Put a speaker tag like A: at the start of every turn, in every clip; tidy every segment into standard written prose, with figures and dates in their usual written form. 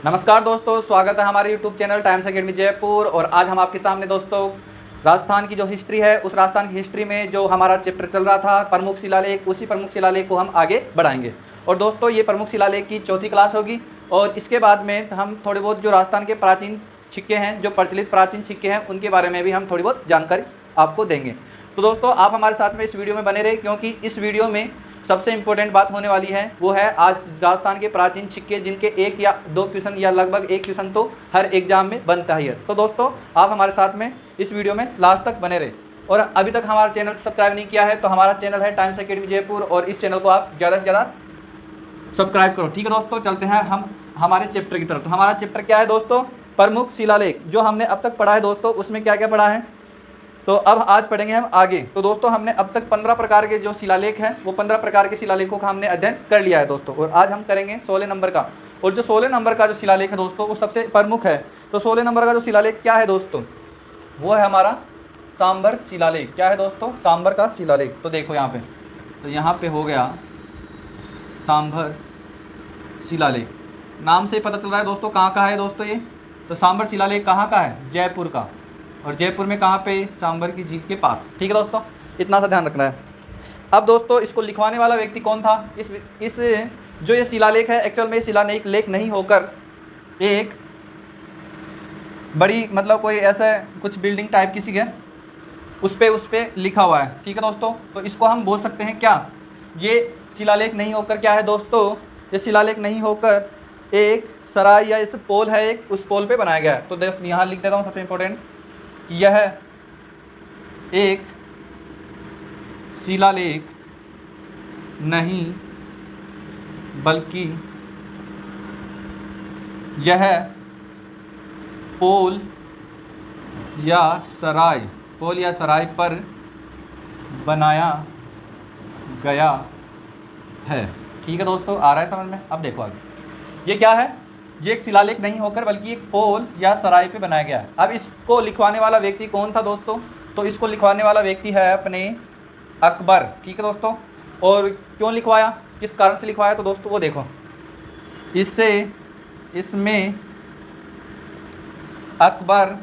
A: नमस्कार दोस्तों, स्वागत है हमारे YouTube channel times academy Jaipur. और आज हम आपके सामने दोस्तों राजस्थान की जो हिस्ट्री है, उस राजस्थान की हिस्ट्री में जो हमारा चैप्टर चल रहा था प्रमुख शिलालेख, उसी प्रमुख शिलालेख को हम आगे बढ़ाएंगे। और दोस्तों ये प्रमुख शिलालेख की चौथी क्लास होगी। और इसके बाद में हम थोड़े बहुत जो राजस्थान के प्राचीन सिक्के हैं, जो प्रचलित प्राचीन सिक्के हैं, उनके बारे में भी हम थोड़ी बहुत जानकारी आपको देंगे। तो दोस्तों आप हमारे साथ में इस वीडियो में बने रहे, क्योंकि इस वीडियो में सबसे इम्पोर्टेंट बात होने वाली है वो है आज राजस्थान के प्राचीन सिक्के, जिनके एक या दो क्वेश्चन या लगभग एक क्वेश्चन तो हर एग्जाम में बनता ही है। तो दोस्तों आप हमारे साथ में इस वीडियो में लास्ट तक बने रहे। और अभी तक हमारा चैनल सब्सक्राइब नहीं किया है तो हमारा चैनल है टाइम्स अकेडमी जयपुर, और इस चैनल को आप ज़्यादा से ज़्यादा सब्सक्राइब करो। ठीक है दोस्तों, चलते हैं हम हमारे चैप्टर की तरफ। तो हमारा चैप्टर क्या है दोस्तों? प्रमुख शिलालेख। जो हमने अब तक पढ़ा है दोस्तों, उसमें क्या क्या पढ़ा है, तो अब आज पढ़ेंगे हम आगे। तो दोस्तों हमने अब तक 15 प्रकार के जो शिलालेख हैं, वो 15 प्रकार के शिलालेखों का हमने अध्ययन कर लिया है दोस्तों। और आज हम करेंगे 16 नंबर का। और जो 16 नंबर का जो शिलालेख है दोस्तों, वो सबसे प्रमुख है। तो 16 नंबर का जो शिलालेख क्या है दोस्तों, वो है हमारा सांबर शिलालेख। क्या है दोस्तों? सांबर का शिलालेख। तो देखो यहाँ पे, तो यहाँ पे हो गया सांभर शिलालेख। नाम से ही पता चल रहा है दोस्तों कहाँ का है दोस्तों ये। तो सांबर शिलालेख कहाँ का है? जयपुर का। और जयपुर में कहाँ पे? सांबर की झील के पास। ठीक है दोस्तों, इतना सा ध्यान रखना है। अब दोस्तों इसको लिखवाने वाला व्यक्ति कौन था? इस जो ये शिलालेख है, एक्चुअल में ये शिलालेख लेख नहीं होकर एक बड़ी मतलब कोई ऐसा कुछ बिल्डिंग टाइप किसी है, उस पे लिखा हुआ है। ठीक है दोस्तों, तो इसको हम बोल सकते हैं क्या? ये शिलालेख नहीं होकर क्या है दोस्तों? ये शिलालेख नहीं होकर एक सराय या इस पोल है, एक उस पोल पे बनाया गया है। तो देखो यहाँ लिख देता हूँ सबसे इम्पोर्टेंट, यह एक शिलालेख नहीं बल्कि यह पोल या सराय पर बनाया गया है। ठीक है दोस्तों, आ रहा है समझ में? अब देखो आगे, ये क्या है? ये एक शिलालेख नहीं होकर बल्कि एक पोल या सराय पे बनाया गया है। अब इसको लिखवाने वाला व्यक्ति कौन था दोस्तों? तो इसको लिखवाने वाला व्यक्ति है अपने अकबर। ठीक है दोस्तों, और क्यों लिखवाया, किस कारण से लिखवाया, तो दोस्तों वो देखो, इसमें अकबर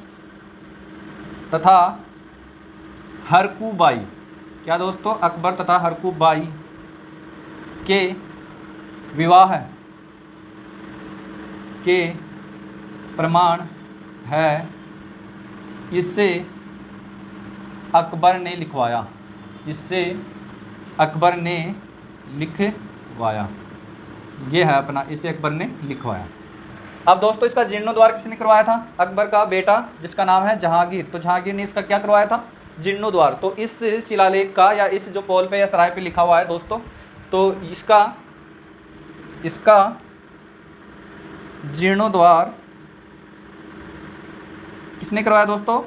A: तथा हरकूबाई, क्या दोस्तों? अकबर तथा हरकूबाई के विवाह के प्रमाण है, इससे अकबर ने लिखवाया। ये है अपना, इसे अकबर ने लिखवाया। अब दोस्तों इसका जीर्णोद्वार किसने करवाया था? अकबर का बेटा जिसका नाम है जहांगीर। तो जहांगीर ने इसका क्या करवाया था? जीर्णोद्वार। तो इस शिलालेख का या इस जो पोल पे या सराय पे लिखा हुआ है दोस्तों, तो इसका जीर्णोद्वार किसने करवाया दोस्तों?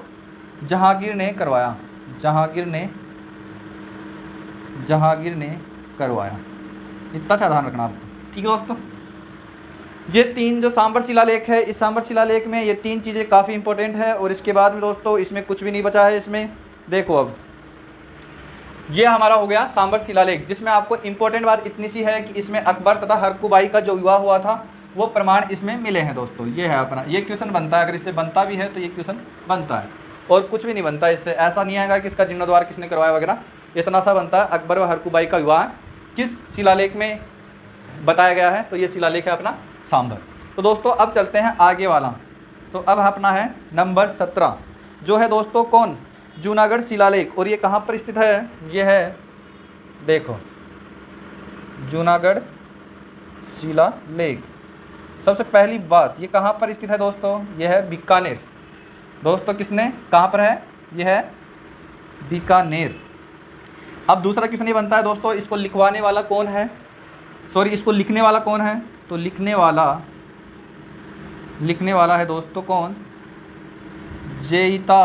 A: जहांगीर ने करवाया। जहांगीर ने करवाया। इतना सा ध्यान रखना आपको। ठीक है दोस्तों, ये तीन जो सांबर शिलालेख है, इस सांबर शिलालेख में ये तीन चीज़ें काफ़ी इंपॉर्टेंट है। और इसके बाद में दोस्तों इसमें कुछ भी नहीं बचा है। इसमें देखो, अब ये हमारा हो गया सांबर शिलालेख, जिसमें आपको इंपॉर्टेंट बात इतनी सी है कि इसमें अकबर तथा हरकूबाई का जो विवाह हुआ था वो प्रमाण इसमें मिले हैं दोस्तों। ये है अपना, ये क्वेश्चन बनता है, अगर इससे बनता भी है तो ये क्वेश्चन बनता है। और कुछ भी नहीं बनता इससे, ऐसा नहीं आएगा कि इसका जीर्णोद्वार किसने करवाया वगैरह, इतना सा बनता है अकबर व हरकूबाई का विवाह किस शिलालेख में बताया गया है, तो ये शिलालेख है अपना सांबर। तो दोस्तों अब चलते हैं आगे वाला। तो अब अपना है नंबर 17, जो है दोस्तों कौन? जूनागढ़ शिलालेख। और ये कहाँ पर स्थित है? ये है देखो, जूनागढ़ शिलालेख। सबसे पहली बात, ये कहाँ पर स्थित है दोस्तों? ये है बीकानेर। दोस्तों किसने, कहाँ पर है? ये है बीकानेर। अब दूसरा क्वेश्चन ये बनता है दोस्तों, इसको लिखवाने वाला कौन है, सॉरी इसको लिखने वाला कौन है? तो लिखने वाला है दोस्तों कौन? जेईता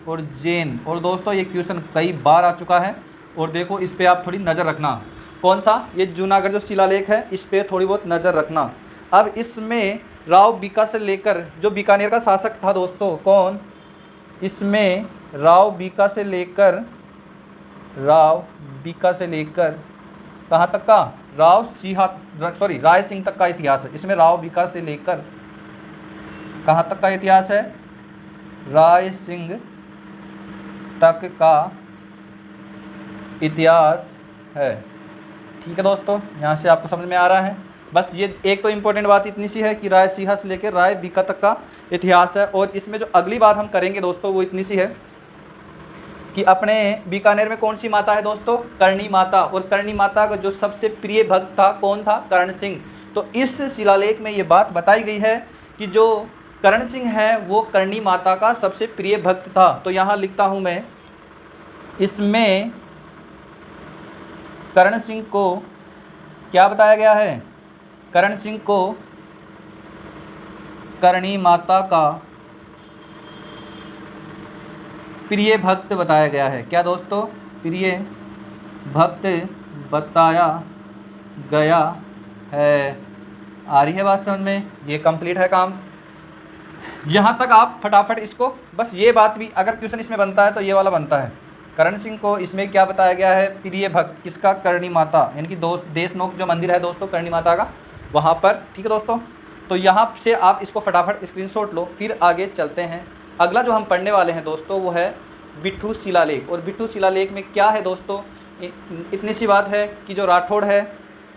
A: और जैन। और दोस्तों ये क्वेश्चन कई बार आ चुका है, और देखो इस पे आप थोड़ी नज़र रखना। कौन सा? ये जूनागढ़ जो शिलालेख है, इस पे थोड़ी बहुत नज़र रखना। अब इसमें राव बीका से लेकर, जो बीकानेर का शासक था दोस्तों, कौन? इसमें राव बीका से लेकर कहाँ तक का? राय सिंह तक का इतिहास है। इसमें राव बीका से लेकर कहाँ तक का इतिहास है? राय सिंह तक का इतिहास है। ठीक है दोस्तों, यहाँ से आपको समझ में आ रहा है। बस ये एक तो इम्पोर्टेंट बात इतनी सी है कि राय सिंहा से लेकर राय बीका तक का इतिहास है। और इसमें जो अगली बात हम करेंगे दोस्तों वो इतनी सी है कि अपने बीकानेर में कौन सी माता है दोस्तों? करणी माता। और करणी माता का जो सबसे प्रिय भक्त था कौन था? कर्ण सिंह। तो इस शिलालेख में ये बात बताई गई है कि जो कर्ण सिंह है वो करणी माता का सबसे प्रिय भक्त था। तो यहाँ लिखता हूँ मैं, इसमें कर्ण सिंह को क्या बताया गया है? कर्ण सिंह को करणी माता का प्रिय भक्त बताया गया है। क्या दोस्तों? प्रिय भक्त बताया गया है। आ रही है बात समझ में? ये कंप्लीट है काम। यहाँ तक आप फटाफट इसको, बस ये बात भी अगर क्वेश्चन इसमें बनता है तो ये वाला बनता है। कर्ण सिंह को इसमें क्या बताया गया है? प्रिय भक्त। किसका? करणी माता, यानी कि देशनोक जो मंदिर है दोस्तों करणी माता का, वहाँ पर। ठीक है दोस्तों, तो यहाँ से आप इसको फटाफट स्क्रीनशॉट लो, फिर आगे चलते हैं। अगला जो हम पढ़ने वाले हैं दोस्तों वो है बिट्ठू शिलालेख। और बिट्ठू शिलालेख में क्या है दोस्तों? इतनी सी बात है कि जो राठौड़ है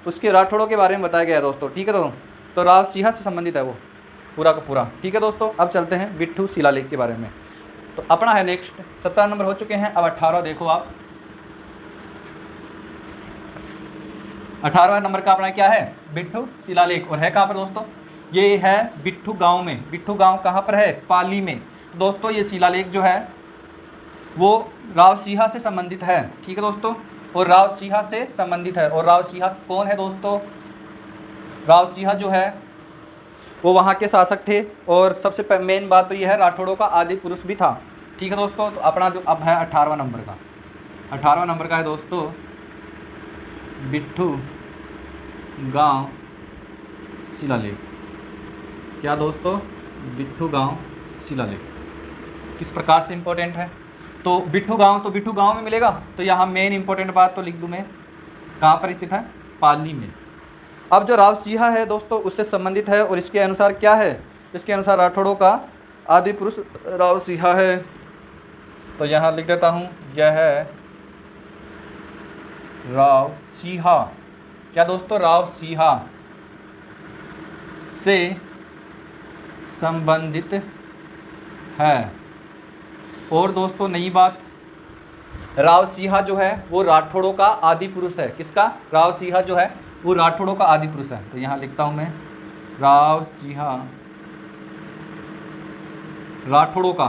A: उसके राठौड़ों के बारे में बताया गया है दोस्तों। ठीक है तो राव सिंहा से संबंधित है वो पूरा का पूरा। ठीक है दोस्तों, अब चलते हैं बिट्ठू शिलालेख के बारे में। तो अपना है नेक्स्ट 17 नंबर हो चुके हैं, अब 18 देखो आप। 18वां नंबर का अपना क्या है? बिट्ठू शिलालेख। और है कहाँ पर दोस्तों? ये है बिट्ठू गांव में। बिट्ठू गांव कहाँ पर है? पाली में। दोस्तों ये शिलालेख जो है वो राव सिंहा से संबंधित है। ठीक है दोस्तों, और राव सिंहा से संबंधित है। और राव सिंहा कौन है दोस्तों? राव सिंहा जो है वो वहाँ के शासक थे। और सबसे मेन बात तो ये है राठौड़ों का आदि पुरुष भी था। ठीक है दोस्तों, तो अपना जो अब है 18वां नंबर का, 18वां नंबर का है दोस्तों बिट्ठू गांव शिलालेख। क्या दोस्तों? बिट्ठू गांव शिलालेख किस प्रकार से इम्पोर्टेंट है? तो बिट्ठू गांव में मिलेगा। तो यहाँ मेन इंपॉर्टेंट बात तो लिख दूँ मैं, कहाँ पर स्थित है? पाली में। अब जो राव सिंहा है दोस्तों उससे संबंधित है। और इसके अनुसार क्या है? इसके अनुसार राठौड़ों का आदि पुरुष राव सिंहा है। तो यहाँ लिख देता हूँ, यह है राव सिंहा। क्या दोस्तों? राव सिंहा से संबंधित है। और दोस्तों नई बात, राव सिंहा जो है वो राठौड़ों का आदि पुरुष है। किसका? राव सिंहा जो है वो राठौड़ों का आदि पुरुष है। तो यहाँ लिखता हूँ मैं, राव सिंहा राठौड़ों का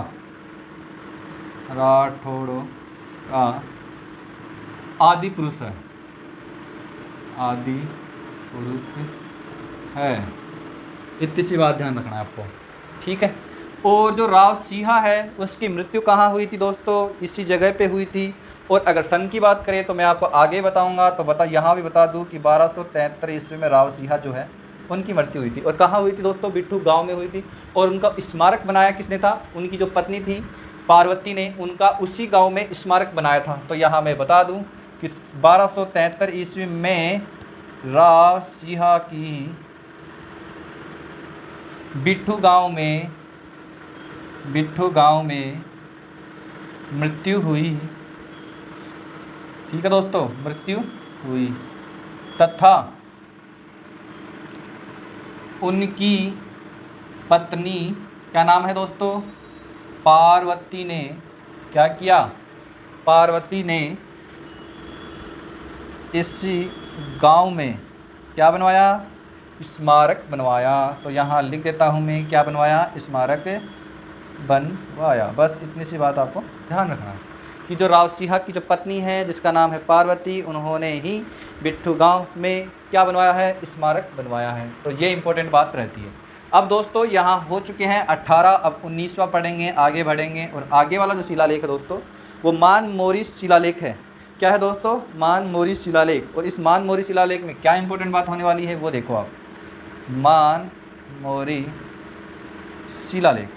A: आदि पुरुष है। आदि पुरुष है, इतनी सी बात ध्यान रखना है आपको। ठीक है, और जो राव सिंहा है उसकी मृत्यु कहाँ हुई थी दोस्तों? इसी जगह पे हुई थी। और अगर सन की बात करें तो मैं आपको आगे बताऊंगा। तो यहाँ भी बता दूं कि 1273 ईस्वी में राव सिंहा जो है उनकी मृत्यु हुई थी। और कहाँ हुई थी दोस्तों? बिट्ठू गांव में हुई थी। और उनका स्मारक बनाया किसने था? उनकी जो पत्नी थी पार्वती ने उनका उसी गाँव में स्मारक बनाया था। तो यहाँ मैं बता दूँ कि 1273 ईस्वी में राव सिंहा की बिट्ठू गांव में मृत्यु हुई। ठीक है दोस्तों, मृत्यु हुई तथा उनकी पत्नी, क्या नाम है दोस्तों? पार्वती ने क्या किया? पार्वती ने इसी गांव में क्या बनवाया? स्मारक बनवाया। तो यहाँ लिख देता हूँ मैं, क्या बनवाया? स्मारक बनवाया। बस इतनी सी बात आपको ध्यान रखना है कि जो राव सिंहा की जो पत्नी है जिसका नाम है पार्वती, उन्होंने ही बिट्ठू गांव में क्या बनवाया है? स्मारक बनवाया है। तो ये इंपॉर्टेंट बात रहती है। अब दोस्तों यहाँ हो चुके हैं 18, अब 19वां पढ़ेंगे, आगे बढ़ेंगे। और आगे वाला जो शिलालेख है दोस्तों वो मानमोरी शिलालेख है। क्या है दोस्तों? मानमोरी शिलालेख। और इस मानमोरी शिलालेख में क्या इंपॉर्टेंट बात होने वाली है वो देखो आप। मानमोरी शिलालेख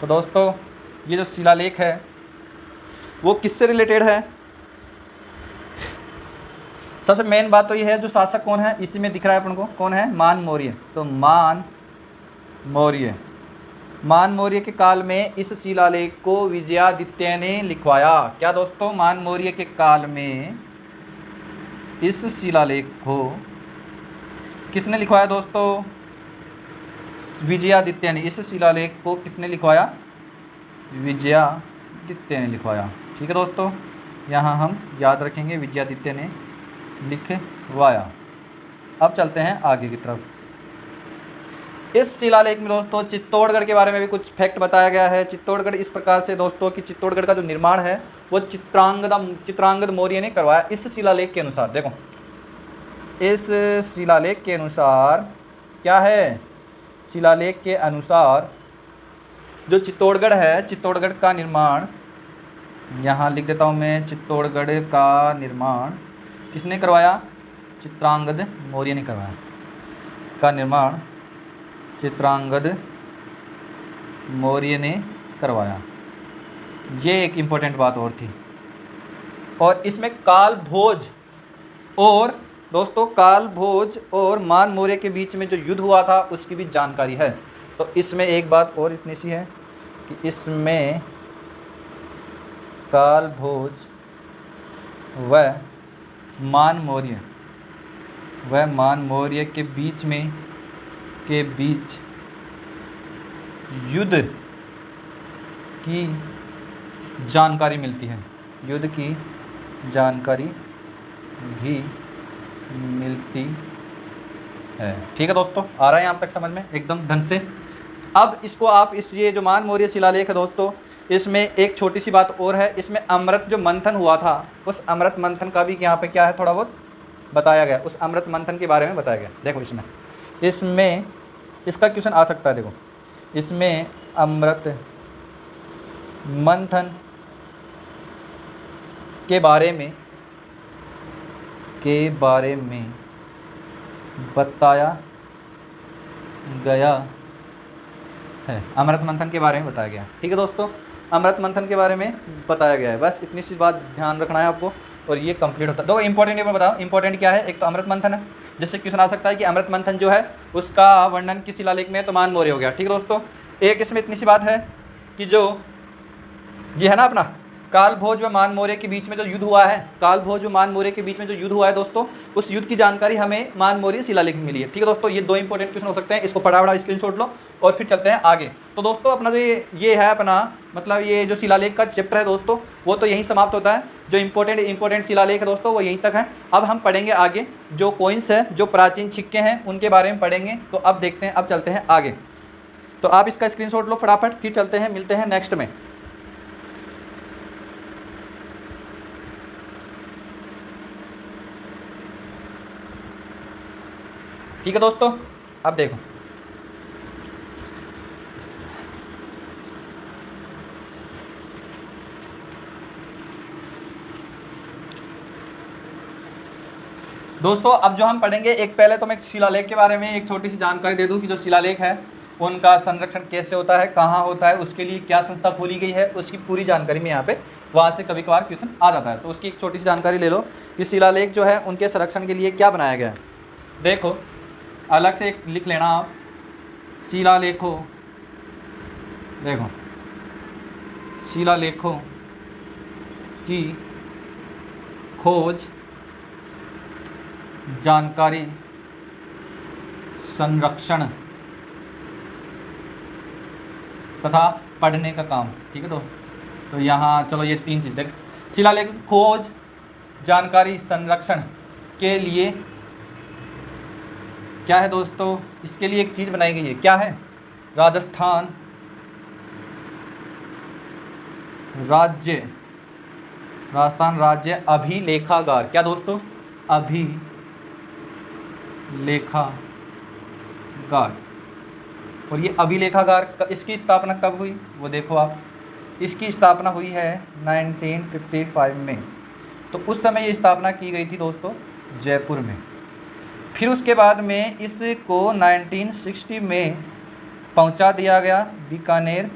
A: तो दोस्तों ये जो शिलालेख है वो किससे रिलेटेड है? सबसे मेन बात तो ये है, जो शासक कौन है इसी में दिख रहा है अपन को, कौन है, मान मौर्य। तो मान मौर्य के काल में इस शिलालेख को विजयादित्य ने लिखवाया। क्या दोस्तों, मान मौर्य के काल में इस शिलालेख को किसने लिखवाया दोस्तों, विजयादित्य ने। इस शिलालेख को किसने लिखवाया, विजयादित्य ने लिखवाया। ठीक है दोस्तों, यहाँ हम याद रखेंगे विजयादित्य ने लिखवाया। अब चलते हैं आगे की तरफ। इस शिलालेख में दोस्तों चित्तौड़गढ़ के बारे में भी कुछ फैक्ट बताया गया है। चित्तौड़गढ़ इस प्रकार से दोस्तों कि चित्तौड़गढ़ का जो निर्माण है वो चित्रांगद मौर्य ने करवाया। इस शिलालेख के अनुसार देखो, इस शिलालेख के अनुसार क्या है, शिलालेख के अनुसार जो चित्तौड़गढ़ है, चित्तौड़गढ़ का निर्माण यहाँ लिख देता हूँ मैं, चित्तौड़गढ़ का निर्माण किसने करवाया, चित्रांगद मौर्य ने करवाया। का निर्माण चित्रांगद मौर्य ने करवाया। ये एक इम्पोर्टेंट बात और थी। और इसमें काल भोज और दोस्तों काल भोज और मान मौर्य के बीच में जो युद्ध हुआ था उसकी भी जानकारी है। तो इसमें एक बात और इतनी सी है कि इसमें काल भोज व मान मौर्य के बीच युद्ध की जानकारी मिलती है। युद्ध की जानकारी भी मिलती है। ठीक है दोस्तों, आ रहा है यहाँ तक समझ में एकदम ढंग से। अब इसको आप ये जो मान मौर्य शिलालेख है दोस्तों, इसमें एक छोटी सी बात और है। इसमें अमृत जो मंथन हुआ था, उस अमृत मंथन का भी यहाँ पे क्या है, थोड़ा बहुत बताया गया। उस अमृत मंथन के बारे में बताया गया। देखो इसमें इसका क्वेश्चन आ सकता है। देखो इसमें अमृत मंथन के बारे में बताया गया है। अमृत मंथन के बारे में बताया गया। ठीक है दोस्तों, अमृत मंथन के बारे में बताया गया है। बस इतनी सी बात ध्यान रखना है आपको और ये कंप्लीट होता है। दो इंपॉर्टेंट मैं बताऊँ, इंपॉर्टेंट क्या है, एक तो अमृत मंथन है जिससे क्वेश्चन आ सकता है कि अमृत मंथन जो है उसका वर्णन किस शिलालेख में है, तो मान मौर्य हो गया। ठीक है दोस्तों, एक इसमें इतनी सी बात है कि जो ये है ना अपना काल भोज व मान मौर्य के बीच में जो युद्ध हुआ है, काल भोज व मान मौर्य के बीच में जो युद्ध हुआ है दोस्तों, उस युद्ध की जानकारी हमें मान मौर्य शिलालेख में मिली है। ठीक है दोस्तों, ये दो इंपॉर्टेंट क्वेश्चन हो सकते हैं। इसको फटाफट स्क्रीनशॉट लो और फिर चलते हैं आगे। तो दोस्तों अपना जो ये है अपना मतलब ये जो शिलालेख का चैप्टर है दोस्तों, वो तो यहीं समाप्त होता है। जो इंपॉर्टेंट शिलालेख है दोस्तों वो यहीं तक है। अब हम पढ़ेंगे आगे जो कॉइन्स है, जो प्राचीन सिक्के हैं उनके बारे में पढ़ेंगे। तो अब देखते हैं, अब चलते हैं आगे। तो आप इसका स्क्रीनशॉट लो फटाफट, फिर चलते हैं, मिलते हैं नेक्स्ट में। ठीक है दोस्तों, अब देखो दोस्तों, अब जो हम पढ़ेंगे, एक पहले तो मैं शिलालेख के बारे में एक छोटी सी जानकारी दे दूं कि जो शिलालेख है उनका संरक्षण कैसे होता है, कहाँ होता है, उसके लिए क्या संस्था खोली गई है, उसकी पूरी जानकारी में यहाँ पे वहाँ से कभी कभार क्वेश्चन आ जाता है। तो उसकी एक छोटी सी जानकारी ले लो कि शिलालेख जो है उनके संरक्षण के लिए क्या बनाया गया है। देखो अलग से एक लिख लेना आप, शिलालेखों, देखो शिलालेखों की खोज, जानकारी, संरक्षण तथा पढ़ने का काम। ठीक है, तो यहाँ चलो ये तीन चीज़ देख, शिलालेख खोज, जानकारी, संरक्षण के लिए क्या है दोस्तों, इसके लिए एक चीज़ बनाई गई है। क्या है, राजस्थान राज्य अभिलेखागार। क्या दोस्तों, अभिलेखागार। और ये अभिलेखागार इसकी स्थापना कब हुई, वो देखो आप, इसकी स्थापना हुई है 1955 में। तो उस समय ये स्थापना की गई थी दोस्तों जयपुर में। फिर उसके बाद में इसको 1960 में पहुंचा दिया गया, बीकानेर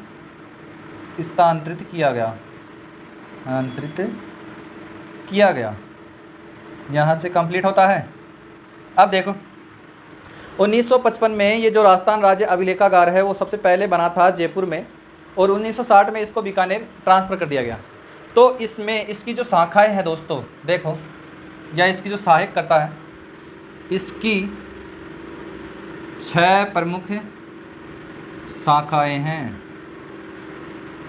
A: स्थानांतरित किया गया। यहाँ से कंप्लीट होता है। अब देखो 1955 में ये जो राजस्थान राज्य अभिलेखागार है वो सबसे पहले बना था जयपुर में, और 1960 में इसको बीकानेर ट्रांसफ़र कर दिया गया। तो इसमें इसकी जो शाखाएं हैं दोस्तों देखो, या इसकी जो सहायक करता है, इसकी 6 प्रमुख शाखाएं हैं।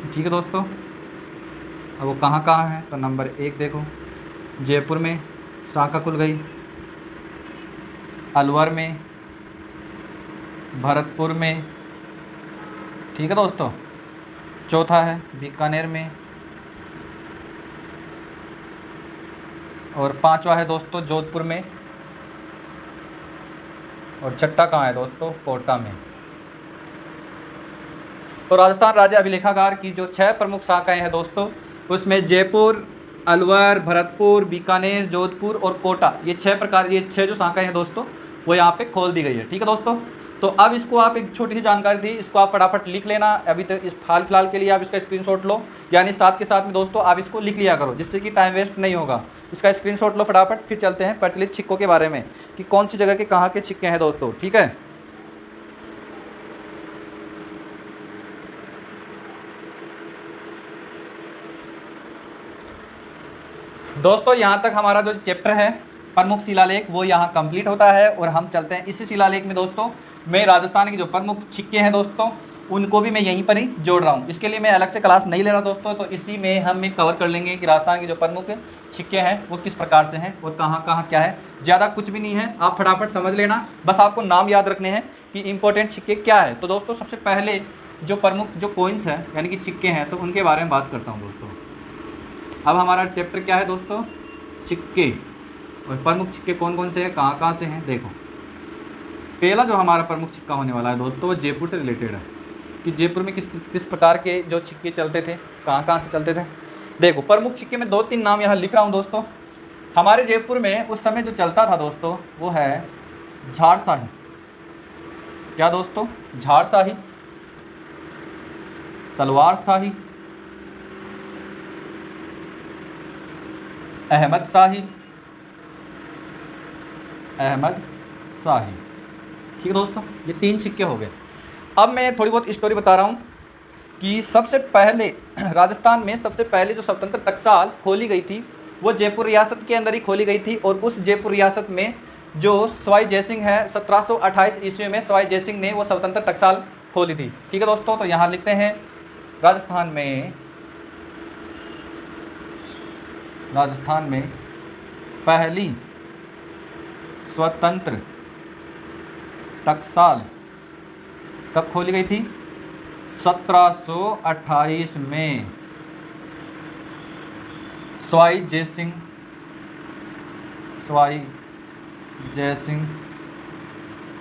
A: ठीक है दोस्तों, अब वो कहाँ कहाँ हैं तो नंबर 1 देखो, जयपुर में शाखा खुल गई, अलवर में, भरतपुर में, ठीक है दोस्तों, चौथा है बीकानेर में, और 5वां है दोस्तों जोधपुर में, और छठा कहाँ है दोस्तों कोटा में। तो राजस्थान राज्य अभिलेखागार की जो 6 प्रमुख शाखाएं हैं दोस्तों, उसमें जयपुर, अलवर, भरतपुर, बीकानेर, जोधपुर और कोटा, ये 6 जो शाखाएं हैं दोस्तों वो यहाँ पे खोल दी गई है। ठीक है दोस्तों, तो अब इसको आप एक छोटी सी जानकारी थी, इसको आप फटाफट लिख लेना। अभी तो इस हाल फिलहाल के लिए आप इसका स्क्रीनशॉट लो, यानी साथ के साथ में दोस्तों आप इसको लिख लिया करो, जिससे कि टाइम वेस्ट नहीं होगा। इसका स्क्रीनशॉट लो फटाफट, फिर चलते हैं प्रचलित सिक्कों के बारे में कि कौन सी जगह के कहाँ के सिक्के हैं दोस्तों। ठीक है दोस्तों, यहाँ तक हमारा जो चैप्टर है प्रमुख शिलालेख वो यहाँ कंप्लीट होता है, और हम चलते हैं इसी शिलालेख में दोस्तों। मैं राजस्थान के जो प्रमुख सिक्के हैं दोस्तों उनको भी मैं यहीं पर ही जोड़ रहा हूँ, इसके लिए मैं अलग से क्लास नहीं ले रहा दोस्तों। तो इसी में हम कवर कर लेंगे कि राजस्थान के जो प्रमुख सिक्के हैं वो किस प्रकार से हैं और कहाँ कहाँ क्या है। ज़्यादा कुछ भी नहीं है, आप फटाफट समझ लेना, बस आपको नाम याद रखने हैं कि इंपॉर्टेंट सिक्के क्या है। तो दोस्तों सबसे पहले जो प्रमुख जो कॉइन्स हैं यानी कि सिक्के हैं, तो उनके बारे में बात करता हूँ दोस्तों। अब हमारा चैप्टर क्या है दोस्तों, सिक्के, और प्रमुख सिक्के कौन कौन से हैं, कहाँ कहाँ से हैं। देखो पहला जो हमारा प्रमुख सिक्का होने वाला है दोस्तों वो जयपुर से रिलेटेड है, कि जयपुर में किस प्रकार के जो सिक्के चलते थे, कहाँ कहाँ से चलते थे। देखो प्रमुख सिक्के में 2-3 नाम यहाँ लिख रहा हूँ दोस्तों। हमारे जयपुर में उस समय जो चलता था दोस्तों वो है झाड़शाही। क्या दोस्तों, झाड़शाही, तलवारशाही, अहमद शाही, ठीक है दोस्तों, ये 3 सिक्के हो गए। अब मैं थोड़ी बहुत स्टोरी बता रहा हूँ कि सबसे पहले राजस्थान में सबसे पहले जो स्वतंत्र टकसाल खोली गई थी वो जयपुर रियासत के अंदर ही खोली गई थी, और उस जयपुर रियासत में जो सवाई जयसिंह है 1728 ईस्वी में सवाई जयसिंह ने वो स्वतंत्र टकसाल खोली थी। ठीक है दोस्तों, तो यहाँ लिखते हैं राजस्थान में पहली स्वतंत्र टकसाल कब खोली गई थी, 1728 में सवाई जयसिंह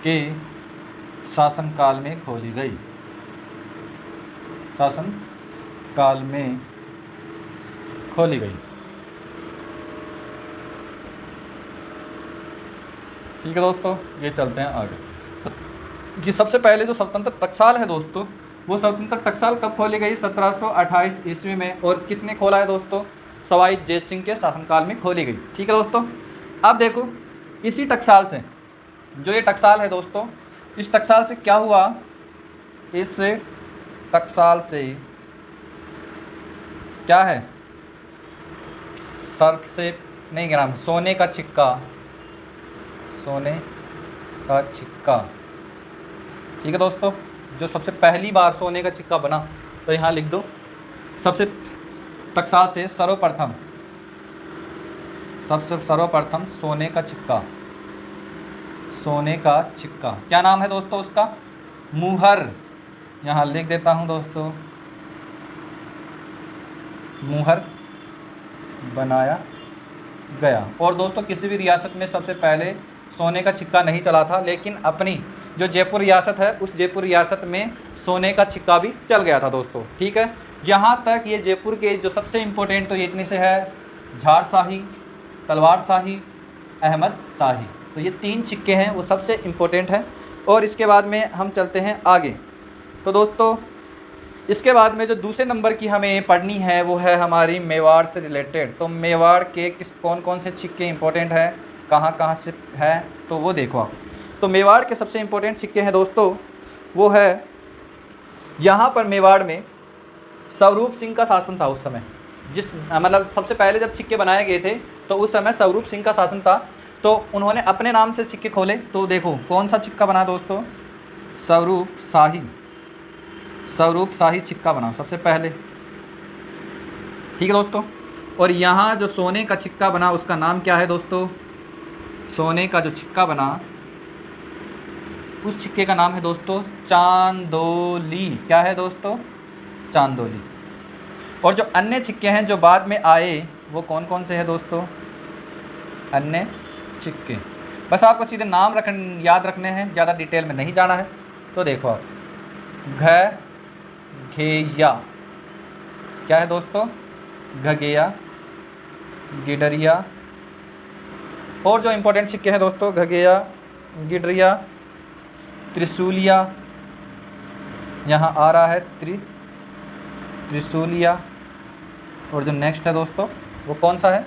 A: के शासनकाल में खोली गई, ठीक है दोस्तों, ये चलते हैं आगे कि सबसे पहले जो स्वतंत्र टकसाल है दोस्तों वो स्वतंत्र टकसाल कब खोली गई, 1728 ईस्वी में, और किसने खोला है दोस्तों, सवाई जयसिंह के शासनकाल में खोली गई। ठीक है दोस्तों, अब देखो इसी टकसाल से जो ये टकसाल है दोस्तों, इस टकसाल से क्या हुआ, इस टकसाल से क्या है, सर्प से नहीं गिरा, सोने का छिक्का। ठीक है दोस्तों, जो सबसे पहली बार सोने का सिक्का बना, तो यहाँ लिख दो सबसे टकसाल से सर्वप्रथम सोने का छिक्का, क्या नाम है दोस्तों उसका, मुहर। यहाँ लिख देता हूँ दोस्तों, मुहर बनाया गया। और दोस्तों किसी भी रियासत में सबसे पहले सोने का सिक्का नहीं चला था, लेकिन अपनी जो जयपुर रियासत है उस जयपुर रियासत में सोने का सिक्का भी चल गया था दोस्तों। ठीक है, यहाँ तक ये जयपुर के जो सबसे इम्पोर्टेंट तो ये इतने से है, झाड़शाही, तलवारशाही, अहमद शाही। तो ये 3 सिक्के हैं वो सबसे इम्पोर्टेंट है, और इसके बाद में हम चलते हैं आगे। तो दोस्तों इसके बाद में जो दूसरे नंबर की हमें पढ़नी है वो है हमारी मेवाड़ से रिलेटेड। तो मेवाड़ के कौन कौन से सिक्के इंपॉर्टेंट हैं, कहाँ कहाँ से है, तो वो देखो आप। तो मेवाड़ के सबसे इम्पोर्टेंट सिक्के हैं दोस्तों, वो है यहाँ पर मेवाड़ में स्वरूप सिंह का शासन था उस समय। जिस मतलब सबसे पहले जब सिक्के बनाए गए थे तो उस समय स्वरूप सिंह का शासन था, तो उन्होंने अपने नाम से सिक्के खोले। तो देखो कौन सा सिक्का बना दोस्तों, स्वरूप शाही सिक्का बना सबसे पहले, ठीक है दोस्तों। और यहाँ जो सोने का सिक्का बना उसका नाम क्या है दोस्तों, सोने का जो सिक्का बना उस सिक्के का नाम है दोस्तों चांदोली। क्या है दोस्तों, चांदोली। और जो अन्य सिक्के हैं जो बाद में आए वो कौन कौन से हैं दोस्तों, अन्य सिक्के, बस आपको सीधे नाम याद रखने हैं, ज़्यादा डिटेल में नहीं जाना है। तो देखो आप, घेया, क्या है दोस्तों, घगेया, गिडरिया। और जो इम्पोर्टेंट सिक्के हैं दोस्तों, घगेया, गिडरिया, त्रिशूलिया, यहाँ आ रहा है त्रिशूलिया। और जो नेक्स्ट है दोस्तों वो कौन सा है,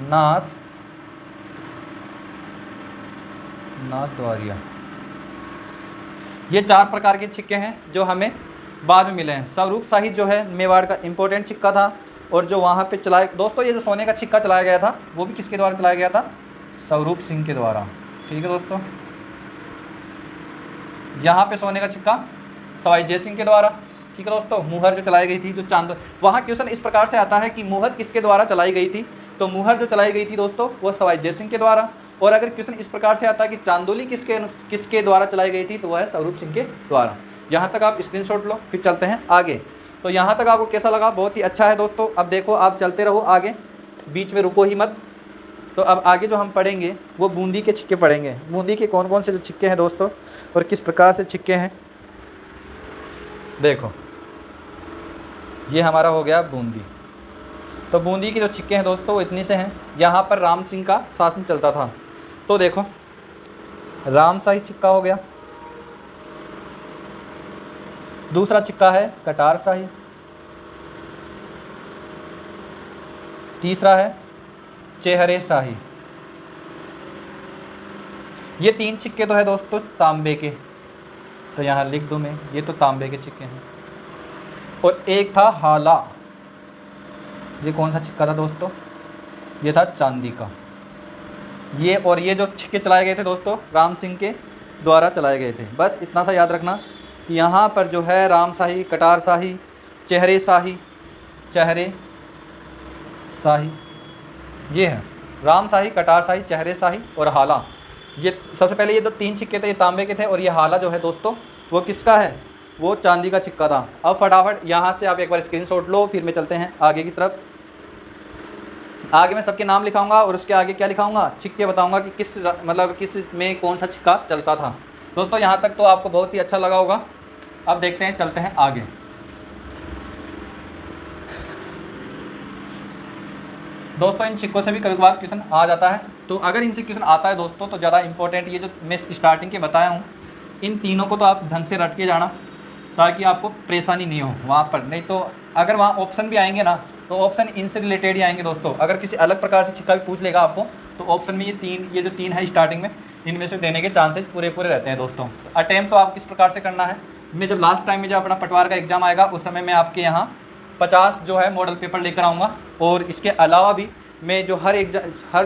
A: नाथ द्वारिया। ये 4 प्रकार के सिक्के हैं जो हमें बाद में मिले हैं। स्वरूप शाही जो है मेवाड़ का इम्पोर्टेंट सिक्का था, और जो वहाँ पे चलाया दोस्तों, ये जो सोने का सिक्का चलाया गया था वो भी किसके द्वारा चलाया गया था, स्वरूप सिंह के द्वारा, ठीक है दोस्तों। यहाँ पे सोने का सिक्का सवाई जय सिंह के द्वारा, ठीक है दोस्तों। मुहर जो चलाई गई थी, जो चांद, वहाँ क्वेश्चन इस प्रकार से आता है कि मुहर किसके द्वारा चलाई गई थी, तो मुहर जो चलाई गई थी दोस्तों वो सवाई जय सिंह के द्वारा। और अगर क्वेश्चन इस प्रकार से आता है कि चांदोली किसके द्वारा चलाई गई थी, तो वह है स्वरूप सिंह के द्वारा। यहाँ तक आप स्क्रीनशॉट लो, फिर चलते हैं आगे। तो यहाँ तक आपको कैसा लगा, बहुत ही अच्छा है दोस्तों। अब देखो आप चलते रहो आगे, बीच में रुको ही मत। तो अब आगे जो हम पढ़ेंगे वो बूंदी के सिक्के पढ़ेंगे। बूंदी के कौन कौन से जो सिक्के हैं दोस्तों और किस प्रकार से सिक्के हैं, देखो ये हमारा हो गया बूंदी। तो बूंदी के जो सिक्के हैं दोस्तों वो इतनी से हैं। यहाँ पर राम सिंह का शासन चलता था, तो देखो रामशाही सिक्का हो गया। दूसरा सिक्का है कटार शाही। तीसरा है चेहरे शाही। ये 3 सिक्के तो है दोस्तों तांबे के, तो यहाँ लिख दूँ मैं, ये तो तांबे के सिक्के हैं। और एक था हाला, ये कौन सा सिक्का था दोस्तों, ये था चांदी का। ये और ये जो सिक्के चलाए गए थे दोस्तों राम सिंह के द्वारा चलाए गए थे। बस इतना सा याद रखना, यहाँ पर जो है रामशाही, कटार शाही, चेहरे शाही, ये है रामशाही, कटार शाही, चेहरे शाही और हाला। ये सबसे पहले ये जो 3 सिक्के थे ये तांबे के थे, और ये हाला जो है दोस्तों वो किसका है, वो चांदी का सिक्का था। अब फटाफट यहाँ से आप एक बार स्क्रीनशॉट लो, फिर मैं चलते हैं आगे की तरफ। आगे मैं सबके नाम लिखाऊंगा और उसके आगे क्या लिखाऊंगा, सिक्के बताऊंगा कि किस में कौन सा सिक्का चलता था। दोस्तों यहाँ तक तो आपको बहुत ही अच्छा लगा होगा। अब देखते हैं, चलते हैं आगे। दोस्तों इन सिक्कों से भी कभी कभार क्वेश्चन आ जाता है, तो अगर इनसे क्वेश्चन आता है दोस्तों तो ज़्यादा इंपॉर्टेंट ये जो मैं स्टार्टिंग के बताया हूँ, इन तीनों को तो आप ढंग से रट के जाना ताकि आपको परेशानी नहीं हो वहाँ पर। नहीं तो अगर वहाँ ऑप्शन भी आएंगे ना तो ऑप्शन इनसे रिलेटेड ही आएंगे दोस्तों। अगर किसी अलग प्रकार से सिक्का भी पूछ लेगा आपको तो ऑप्शन में ये जो तीन है स्टार्टिंग में, इनमें से देने के चांसेस पूरे रहते हैं दोस्तों। अटैम्प्ट तो आप किस प्रकार से करना है, मैं जब लास्ट टाइम में जब अपना पटवार का एग्जाम आएगा उस समय मैं आपके यहाँ 50 जो है मॉडल पेपर लेकर आऊँगा, और इसके अलावा भी मैं जो हर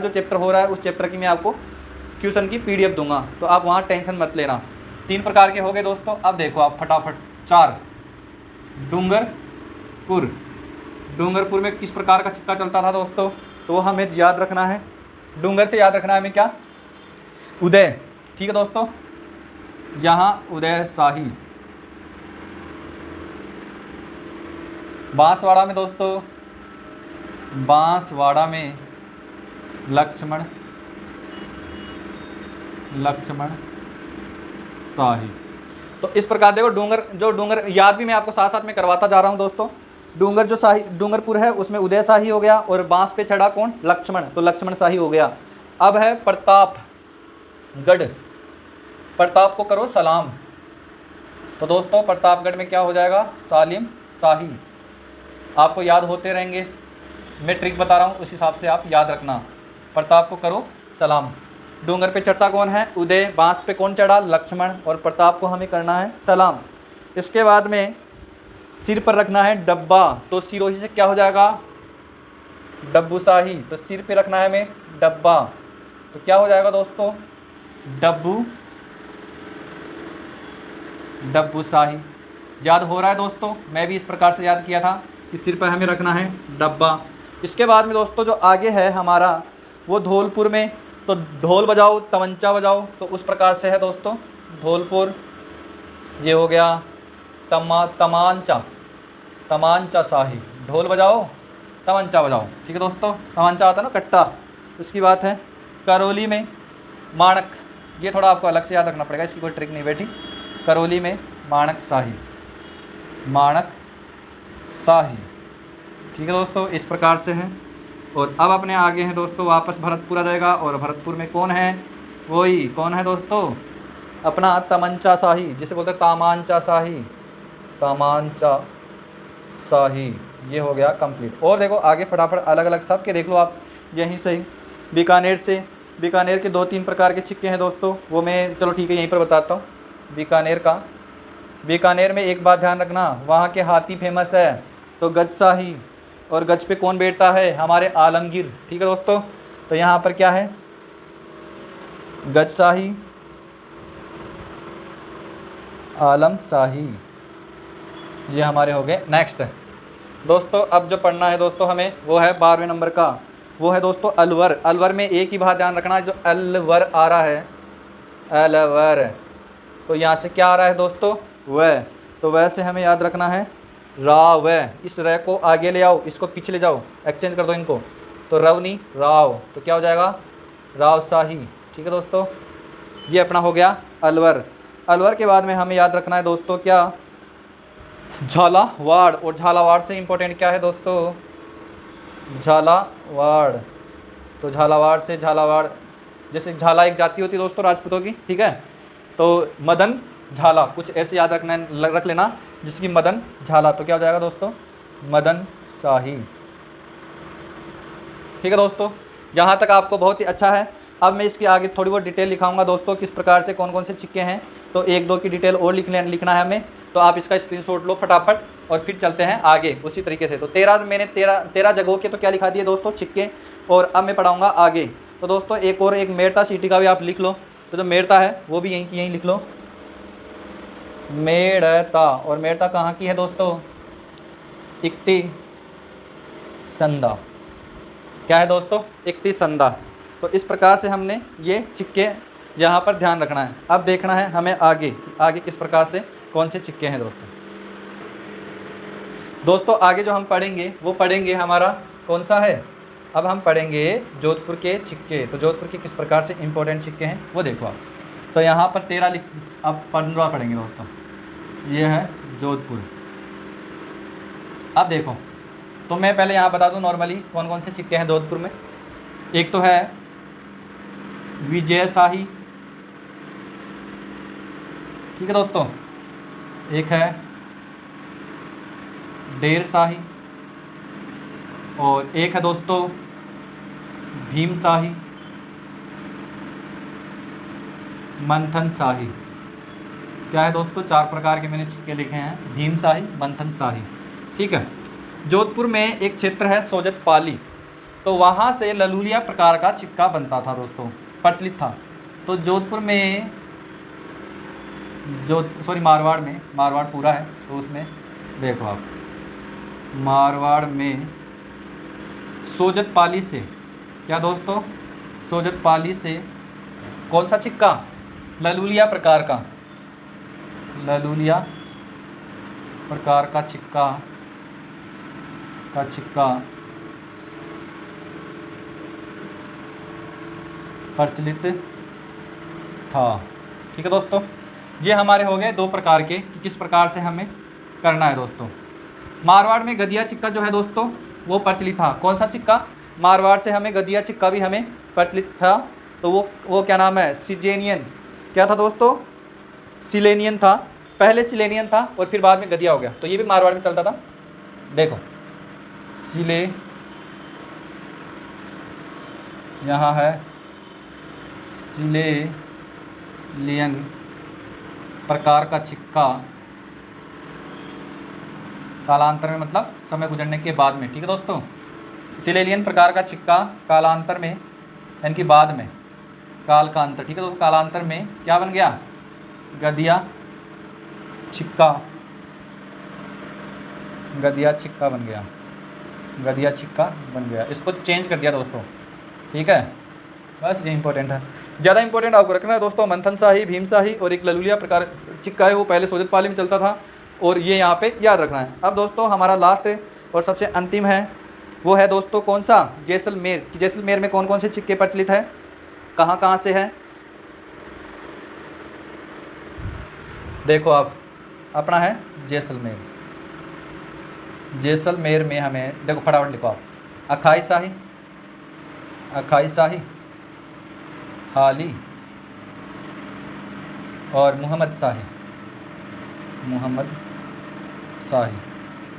A: जो चैप्टर हो रहा है उस चैप्टर की मैं आपको क्वेश्चन की PDF दूंगा, तो आप वहाँ टेंशन मत लेना। 3 प्रकार के हो गए दोस्तों। अब देखो आप फटाफट 4, डूंगरपुर में किस प्रकार का सिक्का चलता था दोस्तों, तो हमें याद रखना है, डूंगर से याद रखना है हमें क्या, उदय, ठीक है दोस्तों। यहाँ उदय शाही। बांसवाड़ा में दोस्तों, बांसवाड़ा में लक्ष्मण शाही। तो इस प्रकार देखो डूंगर याद भी मैं आपको साथ साथ में करवाता जा रहा हूँ दोस्तों। डूंगरपुर है उसमें उदय शाही हो गया, और बांस पे चढ़ा कौन, लक्ष्मण, तो लक्ष्मण शाही हो गया। अब है प्रतापगढ़, प्रताप को करो सलाम, तो दोस्तों प्रतापगढ़ में क्या हो जाएगा, सालिम शाही। आपको याद होते रहेंगे, मैं ट्रिक बता रहा हूँ उस हिसाब से आप याद रखना। प्रताप को करो सलाम। डूंगर पे चढ़ता कौन है, उदय। बांस पे कौन चढ़ा, लक्ष्मण। और प्रताप को हमें करना है सलाम। इसके बाद में सिर पर रखना है डब्बा, तो सिरोही से क्या हो जाएगा, डब्बू शाही। तो सिर पे रखना है हमें डब्बा, तो क्या हो जाएगा दोस्तों, डब्बू शाही। याद हो रहा है दोस्तों, मैं भी इस प्रकार से याद किया था कि सिर पर हमें रखना है डब्बा। इसके बाद में दोस्तों जो आगे है हमारा वो धौलपुर में, तो ढोल बजाओ तमंचा बजाओ, तो उस प्रकार से है दोस्तों धौलपुर। ये हो गया तमांचा शाही। ढोल बजाओ तमंचा बजाओ, ठीक है दोस्तों। तमंचा आता है ना कट्टा, उसकी बात है। करौली में माणक, ये थोड़ा आपको अलग से याद रखना पड़ेगा, इसकी कोई ट्रिक नहीं बैठी। करौली में माणक शाही, ठीक है दोस्तों, इस प्रकार से है। और अब अपने आगे हैं दोस्तों, वापस भरतपुर आ जाएगा। और भरतपुर में कौन है, वही कौन है दोस्तों, अपना तमंचा शाही, जिसे बोलते हैं तामांचा शाही। ये हो गया कंप्लीट। और देखो आगे फटाफट अलग अलग सब के देख लो आप, यहीं से बीकानेर के 2-3 प्रकार के सिक्के हैं दोस्तों, वो मैं चलो ठीक है यहीं पर बताता हूँ। बीकानेर में एक बात ध्यान रखना, वहाँ के हाथी फेमस है, तो गज शाही। और गज पे कौन बैठता है, हमारे आलमगीर, ठीक है दोस्तों। तो यहाँ पर क्या है, गज शाही, आलम शाही, ये हमारे हो गए। नेक्स्ट दोस्तों अब जो पढ़ना है दोस्तों हमें, वो है 12वें नंबर का, वो है दोस्तों अलवर। अलवर में एक ही बात ध्यान रखना, जो अलवर आ रहा है, अलवर, तो यहाँ से क्या आ रहा है दोस्तों, वह। तो वह से हमें याद रखना है राव। इस र को आगे ले आओ, इसको पीछे ले जाओ, एक्सचेंज कर दो इनको, तो रवनी राव, तो क्या हो जाएगा, राव शाही, ठीक है दोस्तों। ये अपना हो गया अलवर। अलवर के बाद में हमें याद रखना है दोस्तों क्या, झालावाड़। और झालावाड़ से इम्पोर्टेंट क्या है दोस्तों, झालावाड़। तो झालावाड़ से झालावाड़, जैसे झाला एक जाति होती है दोस्तों राजपूतों की, ठीक है। तो मदन झाला, कुछ ऐसे याद रख लेना, जिसकी मदन झाला, तो क्या हो जाएगा दोस्तों, मदन शाही, ठीक है दोस्तों। यहाँ तक आपको बहुत ही अच्छा है। अब मैं इसके आगे थोड़ी बहुत डिटेल लिखाऊंगा दोस्तों, किस प्रकार से कौन कौन से सिक्के हैं। तो 1-2 की डिटेल और लिखना है हमें, तो आप इसका स्क्रीनशॉट लो फटाफट, और फिर चलते हैं आगे उसी तरीके से। तो 13 जगहों के तो क्या लिखा दिए दोस्तों, सिक्के। और अब मैं पढ़ाऊँगा आगे। तो दोस्तों एक मेड़ता सिटी का भी आप लिख लो, तो जो मेड़ता है वो भी यहीं की यहीं लिख लो, मेड़ता। और मेड़ता कहाँ की है दोस्तों, इक्ती संदा, क्या है दोस्तों, इक्ती संदा। तो इस प्रकार से हमने ये सिक्के यहाँ पर ध्यान रखना है। अब देखना है हमें आगे किस प्रकार से कौन से सिक्के हैं दोस्तों आगे जो हम पढ़ेंगे वो पढ़ेंगे हमारा कौन सा है, अब हम पढ़ेंगे जोधपुर के सिक्के। तो जोधपुर के किस प्रकार से इंपॉर्टेंट सिक्के हैं वो देखो आप। तो यहाँ पर 13 अब 15 पढ़ेंगे दोस्तों, ये है जोधपुर। अब देखो, तो मैं पहले यहाँ बता दूँ नॉर्मली कौन कौन से सिक्के हैं जोधपुर में। एक तो है विजय शाही, ठीक है दोस्तों। एक है डेर शाही, और एक है दोस्तों भीम शाही, मंथन शाही। क्या है दोस्तों, 4 प्रकार के मैंने सिक्के लिखे हैं, भीम शाही, मंथन शाही, ठीक है। जोधपुर में एक क्षेत्र है सोजत पाली, तो वहाँ से ललूलिया प्रकार का सिक्का बनता था दोस्तों, प्रचलित था। तो जोधपुर में मारवाड़ पूरा है, तो उसमें देखो आप, मारवाड़ में सोजत पाली से, क्या दोस्तों, सोजत पाली से कौन सा सिक्का, ललूलिया प्रकार का सिक्का प्रचलित था, ठीक है दोस्तों। ये हमारे हो गए 2 प्रकार के कि किस प्रकार से हमें करना है दोस्तों। मारवाड़ में गदिया सिक्का जो है दोस्तों वो प्रचलित था। कौन सा सिक्का, मारवाड़ से हमें गदिया सिक्का भी हमें प्रचलित था। तो वो क्या नाम है, सिजेनियन, क्या था दोस्तों, सिलेनियन था। पहले सिलेनियन था और फिर बाद में गदिया हो गया। तो ये भी मारवाड़ में चलता था। देखो सिले, यहाँ है सिलेलियन प्रकार का सिक्का, कालांतर में मतलब समय गुजरने के बाद में। ठीक है दोस्तों, सिलेलियन प्रकार का सिक्का कालांतर में यानी कि बाद में, काल का अंतर। ठीक है दोस्तों, कालांतर में क्या बन गया? गदिया सिक्का, गदिया सिक्का बन गया, गदिया सिक्का बन गया। इसको चेंज कर दिया दोस्तों। ठीक है, बस ये इंपॉर्टेंट है, ज़्यादा इंपॉर्टेंट आपको रखना है दोस्तों। मंथन शाही, भीम शाही और एक ललुलिया प्रकार सिक्का है, वो पहले सोजतपाली में चलता था और ये यहाँ पे याद रखना है। अब दोस्तों हमारा लास्ट और सबसे अंतिम है, वो है दोस्तों कौन सा? जैसलमेर। जैसलमेर में कौन कौन से सिक्के प्रचलित है, कहाँ कहाँ से है? देखो आप, अपना है जैसलमेर। जैसलमेर में हमें देखो, फटाफट लिखो आप, अखाई शाही, अखाई शाही, हाली और मुहम्मद शाही, मुहम्मद शाही।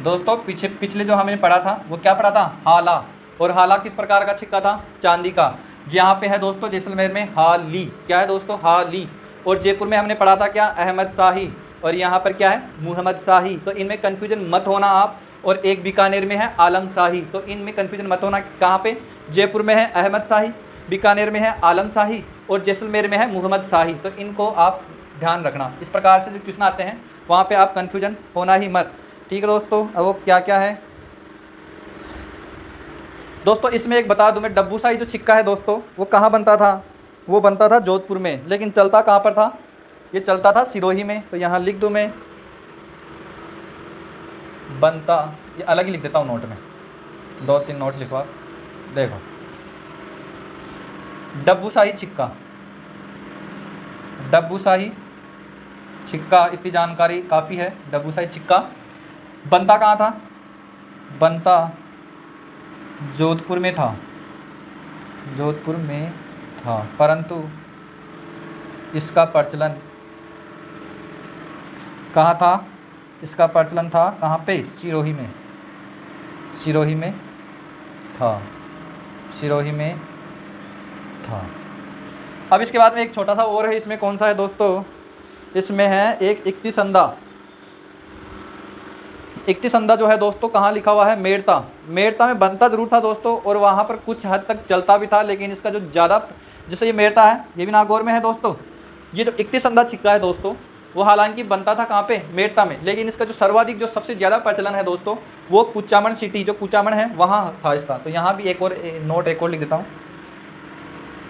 A: दोस्तों पिछले जो हमने पढ़ा था वो क्या पढ़ा था? हाला। और हाला किस प्रकार का सिक्का था? चांदी का। यहाँ पे है दोस्तों जैसलमेर में हाली। क्या है दोस्तों? हाली। और जयपुर में हमने पढ़ा था क्या? अहमद शाही। और यहाँ पर क्या है? मुहम्मद शाही। तो इनमें कन्फ्यूजन मत होना आप। और एक बीकानेर में है आलम शाही, तो इनमें कन्फ्यूजन मत होना। कहाँ पे? जयपुर में है अहमद शाही, बीकानेर में है आलम शाही और जैसलमेर में है मुहम्मद शाही। तो इनको आप ध्यान रखना। इस प्रकार से जो क्वेश्चन आते हैं वहाँ पे आप कन्फ्यूजन होना ही मत। ठीक है दोस्तों, अब वो क्या क्या है दोस्तों, इसमें एक बता दूं मैं, डब्बू शाही जो सिक्का है दोस्तों, वो कहाँ बनता था? वो बनता था जोधपुर में, लेकिन चलता कहाँ पर था? ये चलता था सिरोही में। तो यहाँ लिख दूँ मैं, बनता, ये अलग ही लिख देता हूँ नोट में, 2-3 नोट लिखो आप। देखो डब्बू शाही सिक्का, डब्बू शाही सिक्का, इतनी जानकारी काफ़ी है। डब्बू शाही सिक्का बनता कहाँ था? बनता जोधपुर में था, जोधपुर में था, परंतु इसका प्रचलन कहाँ था? इसका प्रचलन था कहाँ पे? सिरोही में, सिरोही में था, सिरोही में था। अब इसके बाद में एक छोटा सा और है, इसमें कौन सा है दोस्तों? इसमें है एक इक्तिसंदा। इक्तिसंदा जो है दोस्तों कहाँ लिखा हुआ है? मेड़ता। मेड़ता में बनता जरूर था दोस्तों और वहाँ पर कुछ हद तक चलता भी था, लेकिन इसका जो ज़्यादा, जैसे ये मेड़ता है, ये भी नागौर में है दोस्तों। ये जो इक्तिसंदा सिक्का है दोस्तों, वो हालांकि बनता था कहाँ पे? मेड़ता में, लेकिन इसका जो सर्वाधिक, जो सबसे ज़्यादा प्रचलन है दोस्तों, वो कुचामन सिटी, जो कुचामन है वहाँ था इसका। तो यहाँ भी एक और नोट एक और लिख देता हूँ।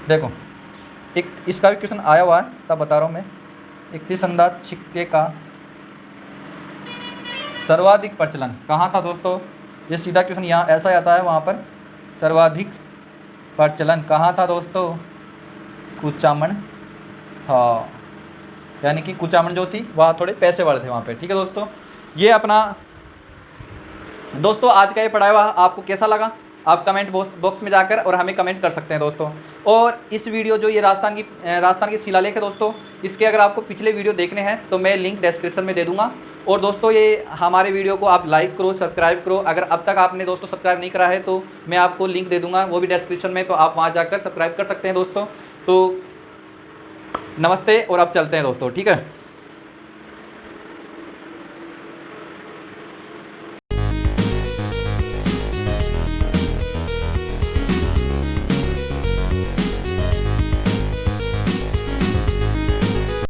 A: देखो एक इसका भी क्वेश्चन आया हुआ है, तब बता रहा हूँ मैं। इक्तिसंदा सिक्के का सर्वाधिक प्रचलन कहाँ था दोस्तों? ये सीधा क्वेश्चन यहाँ ऐसा आता है, वहाँ पर सर्वाधिक प्रचलन कहाँ था दोस्तों? कुचामन था, यानी कि कुचामन जो थी वहाँ थोड़े पैसे वाले थे वहाँ पे। ठीक है दोस्तों, ये अपना दोस्तों आज का ये पढ़ाया हुआ आपको कैसा लगा? आप कमेंट बॉक्स में जाकर और हमें कमेंट कर सकते हैं दोस्तों। और इस वीडियो जो ये राजस्थान की शिलालेख है दोस्तों, इसके अगर आपको पिछले वीडियो देखने हैं तो मैं लिंक डिस्क्रिप्शन में दे दूंगा। और दोस्तों ये हमारे वीडियो को आप लाइक करो, सब्सक्राइब करो। अगर अब तक आपने दोस्तों सब्सक्राइब नहीं करा है तो मैं आपको लिंक दे दूँगा, वो भी डिस्क्रिप्शन में, तो आप वहाँ जाकर सब्सक्राइब कर सकते हैं दोस्तों। तो नमस्ते, और अब चलते हैं दोस्तों। ठीक है।